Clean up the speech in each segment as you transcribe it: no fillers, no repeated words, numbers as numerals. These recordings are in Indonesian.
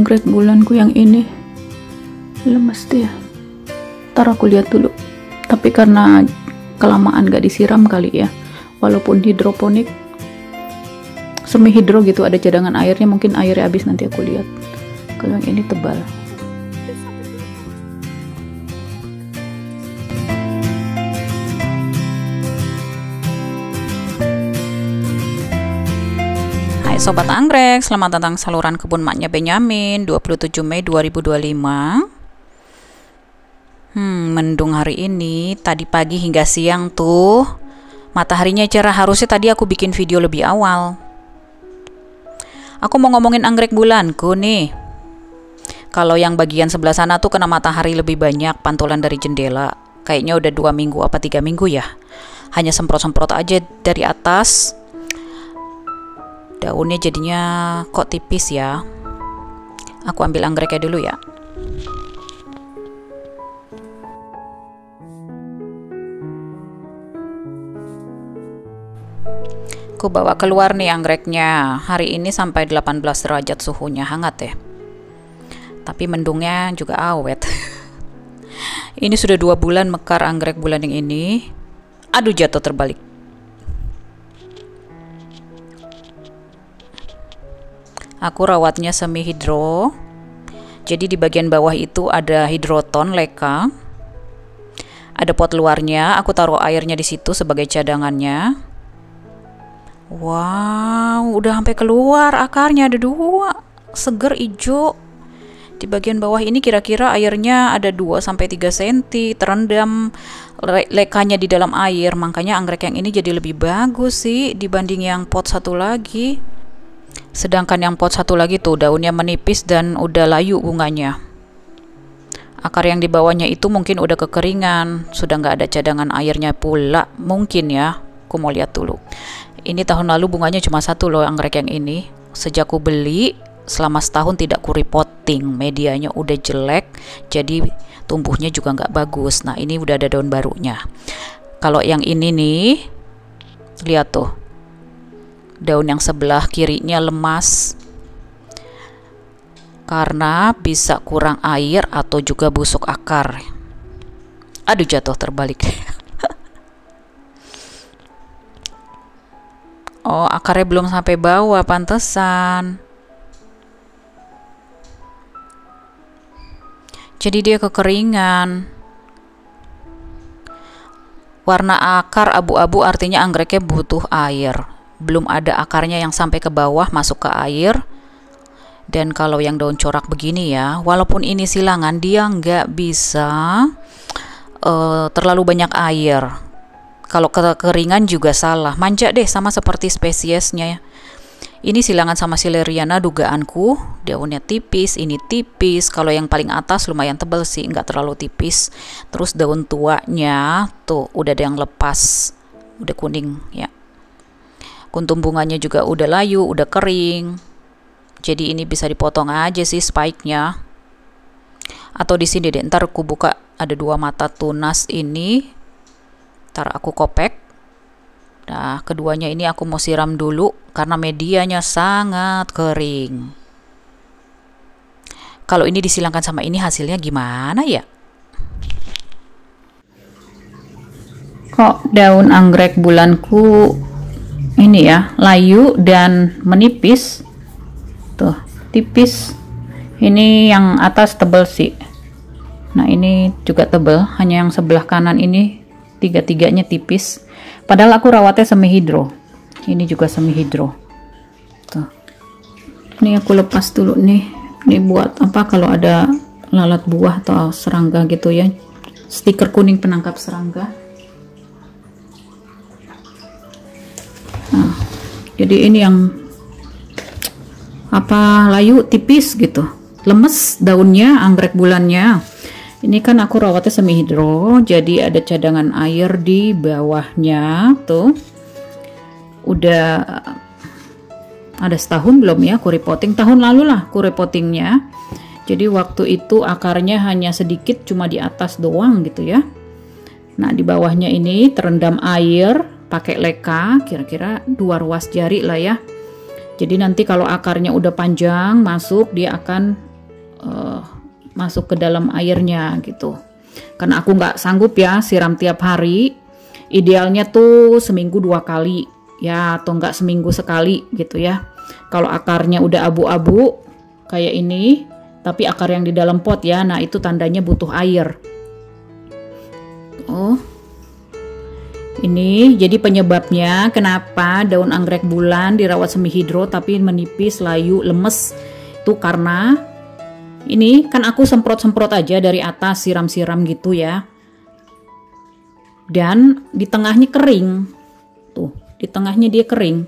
anggrek bulanku yang ini lemes dia. Ntar aku lihat dulu. Tapi karena kelamaan gak disiram kali ya, walaupun hidroponik semi hidro gitu, ada cadangan airnya, mungkin airnya habis, nanti aku lihat. Kalau yang ini tebal. Hai Sobat Anggrek, selamat datang saluran kebun maknya Benyamin, 27 Mei 2025. Mendung hari ini, tadi pagi hingga siang tuh mataharinya cerah. Harusnya tadi aku bikin video lebih awal. Aku mau ngomongin anggrek bulanku nih. Kalau yang bagian sebelah sana tuh kena matahari lebih banyak, pantulan dari jendela. Kayaknya udah 2 minggu apa 3 minggu ya. Hanya semprot-semprot aja dari atas. Daunnya jadinya kok tipis ya. Aku ambil anggreknya dulu ya. Aku bawa keluar nih anggreknya. Hari ini sampai 18 derajat suhunya, hangat ya. Tapi mendungnya juga awet. Ini sudah 2 bulan mekar anggrek bulan yang ini. Aduh, jatuh terbalik. Aku rawatnya semi hidro. Jadi di bagian bawah itu ada hidroton leka. Ada pot luarnya, aku taruh airnya di situ sebagai cadangannya. Wow, udah sampai keluar akarnya, ada 2. Seger hijau. Di bagian bawah ini kira-kira airnya ada 2-3 cm, terendam lekanya di dalam air. Makanya anggrek yang ini jadi lebih bagus sih dibanding yang pot satu lagi. Sedangkan yang pot satu lagi tuh daunnya menipis dan udah layu bunganya. Akar yang di bawahnya itu mungkin udah kekeringan, sudah nggak ada cadangan airnya pula mungkin ya. Aku mau lihat dulu. Ini tahun lalu bunganya cuma 1 loh anggrek yang ini. Sejak aku beli selama setahun tidak ku repotting, medianya udah jelek, jadi tumbuhnya juga nggak bagus. Nah ini udah ada daun barunya. Kalau yang ini nih, lihat tuh, daun yang sebelah kirinya lemas karena bisa kurang air atau juga busuk akar. Aduh, jatuh terbalik. Oh, akarnya belum sampai bawah, pantesan. Jadi dia kekeringan. Warna akar abu-abu artinya anggreknya butuh air. Belum ada akarnya yang sampai ke bawah masuk ke air. Dan kalau yang daun corak begini ya, walaupun ini silangan, dia nggak bisa terlalu banyak air. Kalau kekeringan juga salah, manja deh, sama seperti spesiesnya ya. Ini silangan sama Sileriana dugaanku, daunnya tipis, ini tipis. Kalau yang paling atas lumayan tebal sih, nggak terlalu tipis. Terus daun tuanya tuh udah ada yang lepas, udah kuning ya. Kuntum bunganya juga udah layu, udah kering. Jadi ini bisa dipotong aja sih spike-nya. Atau di sini deh, ntar aku buka ada 2 mata tunas ini. Ntar aku kopek. Nah, keduanya ini aku mau siram dulu karena medianya sangat kering. Kalau ini disilangkan sama ini hasilnya gimana ya? Kok daun anggrek bulanku ini ya, layu dan menipis. Tuh, tipis. Ini yang atas tebel sih. Nah, ini juga tebel, hanya yang sebelah kanan ini tiga-tiganya tipis. Padahal aku rawatnya semi hidro. Ini juga semi hidro. Tuh. Ini aku lepas dulu nih. Ini buat apa kalau ada lalat buah atau serangga gitu ya. Stiker kuning penangkap serangga. Nah, jadi ini yang apa, layu tipis gitu. Lemes daunnya anggrek bulannya. Ini kan aku rawatnya semi hidro, jadi ada cadangan air di bawahnya tuh. Udah ada setahun belum ya aku repotting, tahun lalu lah aku repottingnya. Jadi waktu itu akarnya hanya sedikit, cuma di atas doang gitu ya. Nah di bawahnya ini terendam air pakai leka, kira-kira 2 ruas jari lah ya. Jadi nanti kalau akarnya udah panjang masuk, dia akan masuk ke dalam airnya gitu. Karena aku nggak sanggup ya siram tiap hari. Idealnya tuh seminggu 2 kali ya, atau nggak seminggu sekali gitu ya. Kalau akarnya udah abu-abu kayak ini, tapi akar yang di dalam pot ya, nah itu tandanya butuh air. Oh, ini jadi penyebabnya kenapa daun anggrek bulan dirawat semi hidro tapi menipis, layu, lemes. Itu karena ini kan aku semprot-semprot aja dari atas, siram-siram gitu ya. Dan di tengahnya kering. Tuh, di tengahnya dia kering.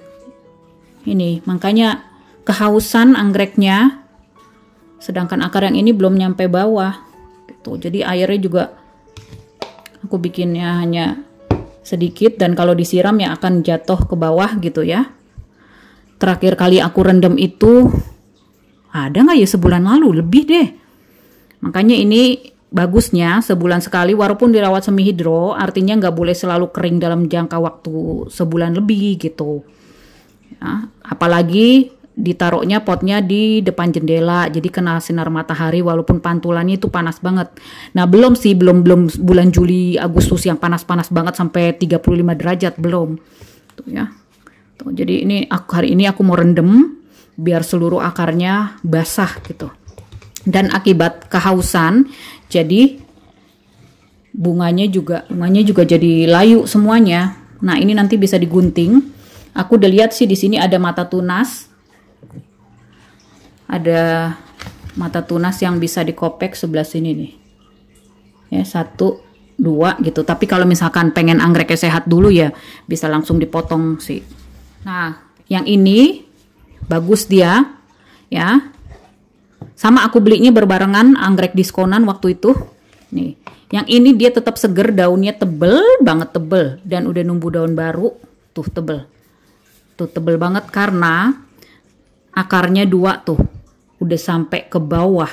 Ini, makanya kehausan anggreknya. Sedangkan akar yang ini belum nyampe bawah. Gitu. Jadi airnya juga aku bikinnya hanya sedikit, dan kalau disiram ya akan jatuh ke bawah gitu ya. Terakhir kali aku rendam itu ada nggak ya, sebulan lalu, lebih deh. Makanya ini bagusnya sebulan sekali, walaupun dirawat semi hidro, artinya nggak boleh selalu kering dalam jangka waktu sebulan lebih gitu ya. Apalagi ditaruhnya potnya di depan jendela, jadi kena sinar matahari, walaupun pantulannya itu panas banget. Nah belum sih, belum bulan Juli Agustus yang panas-panas banget sampai 35 derajat, belum tuh ya. Tuh, jadi ini hari ini aku mau rendam biar seluruh akarnya basah gitu. Dan akibat kehausan jadi bunganya juga jadi layu semuanya. Nah ini nanti bisa digunting. Aku udah lihat sih di sini ada mata tunas, ada mata tunas yang bisa dikopek sebelah sini nih ya, 1, 2 gitu. Tapi kalau misalkan pengen anggreknya sehat dulu ya bisa langsung dipotong sih. Nah yang ini bagus dia ya, sama aku belinya berbarengan anggrek diskonan waktu itu. Nih, yang ini dia tetap seger, daunnya tebel banget, tebel, dan udah numbuh daun baru. Tuh tebel. Tuh tebel banget karena akarnya 2 tuh. Udah sampai ke bawah.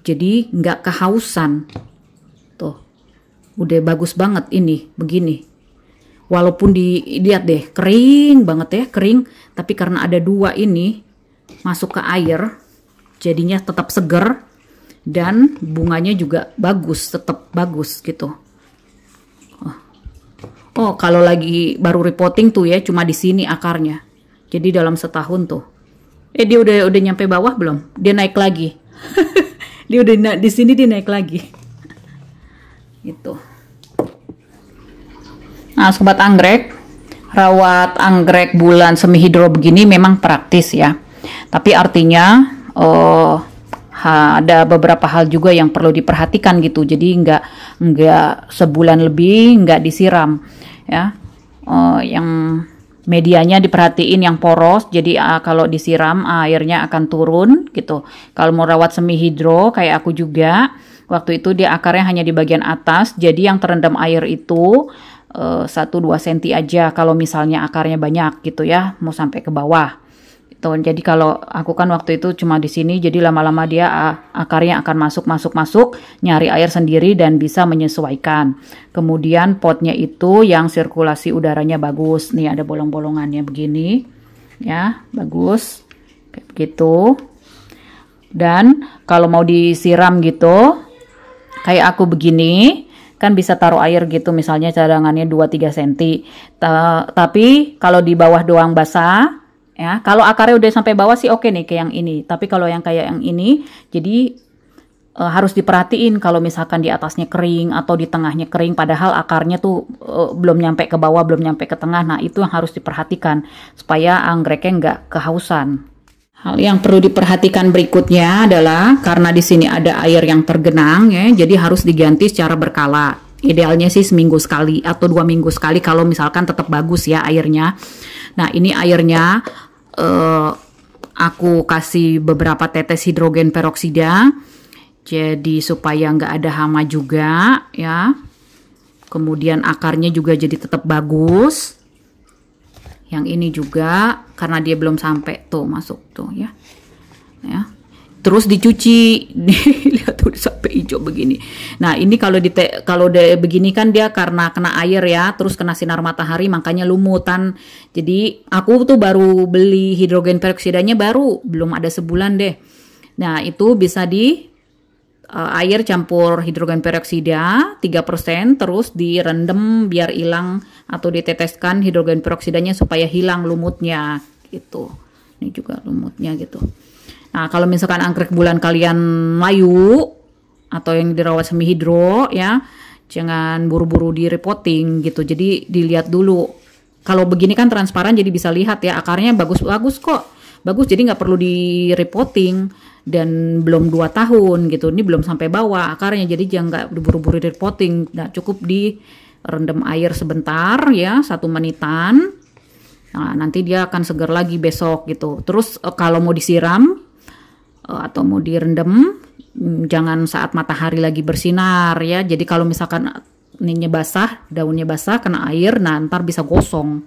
Jadi nggak kehausan. Tuh. Udah bagus banget ini, begini. Walaupun dilihat deh, kering banget ya, kering. Tapi karena ada 2 ini masuk ke air, jadinya tetap seger. Dan bunganya juga bagus, tetap bagus gitu. Oh, kalau lagi baru repotting tuh ya, cuma di sini akarnya. Jadi dalam setahun tuh. Dia udah nyampe bawah belum? Dia naik lagi. Dia udah di sini, dia naik lagi. Gitu. Nah, sobat anggrek, rawat anggrek bulan semi hidro begini memang praktis ya. Tapi artinya ada beberapa hal juga yang perlu diperhatikan gitu. Jadi nggak sebulan lebih nggak disiram ya. Yang medianya diperhatiin yang poros. Jadi kalau disiram airnya akan turun gitu. Kalau mau rawat semi hidro kayak aku juga, waktu itu dia akarnya hanya di bagian atas. Jadi yang terendam air itu 1-2 cm aja. Kalau misalnya akarnya banyak gitu ya, mau sampai ke bawah. Jadi kalau aku kan waktu itu cuma di sini, jadi lama-lama dia akarnya akan masuk, nyari air sendiri dan bisa menyesuaikan. Kemudian potnya itu yang sirkulasi udaranya bagus. Nih ada bolong-bolongannya begini, ya bagus, kayak begitu. Dan kalau mau disiram gitu, kayak aku begini, kan bisa taruh air gitu, misalnya cadangannya 2-3 cm. Tapi kalau di bawah doang basah. Ya, kalau akarnya udah sampai bawah sih oke nih kayak yang ini. Tapi kalau yang kayak yang ini, jadi harus diperhatiin kalau misalkan di atasnya kering atau di tengahnya kering, padahal akarnya tuh belum nyampe ke bawah, belum nyampe ke tengah. Nah itu yang harus diperhatikan supaya anggreknya nggak kehausan. Hal yang perlu diperhatikan berikutnya adalah karena di sini ada air yang tergenang ya, jadi harus diganti secara berkala. Idealnya sih seminggu sekali atau 2 minggu sekali kalau misalkan tetap bagus ya airnya. Nah ini airnya aku kasih beberapa tetes hidrogen peroksida, jadi supaya nggak ada hama juga ya. Kemudian akarnya juga jadi tetap bagus. Yang ini juga karena dia belum sampai tuh masuk tuh ya. Terus dicuci, lihat udah sampai hijau begini. Nah ini kalau udah begini kan dia karena kena air ya, terus kena sinar matahari makanya lumutan. Jadi aku tuh baru beli hidrogen peroksidanya belum ada sebulan deh. Nah itu bisa air campur hidrogen peroksida 3%, terus direndam biar hilang atau diteteskan hidrogen peroksidanya supaya hilang lumutnya gitu. Ini juga lumutnya gitu. Nah, kalau misalkan anggrek bulan kalian layu atau yang dirawat semi hidro ya, jangan buru-buru di repotting gitu. Jadi dilihat dulu. Kalau begini kan transparan jadi bisa lihat ya akarnya bagus-bagus kok. Bagus, jadi nggak perlu di repotting, dan belum 2 tahun gitu. Ini belum sampai bawah akarnya, jadi jangan nggak buru-buru di repotting. Nah, cukup direndam air sebentar ya, 1 menitan. Nah, nanti dia akan segar lagi besok gitu. Terus kalau mau disiram atau mau direndam, jangan saat matahari lagi bersinar ya. Jadi kalau misalkan ininya basah, daunnya basah kena air, nah ntar bisa gosong.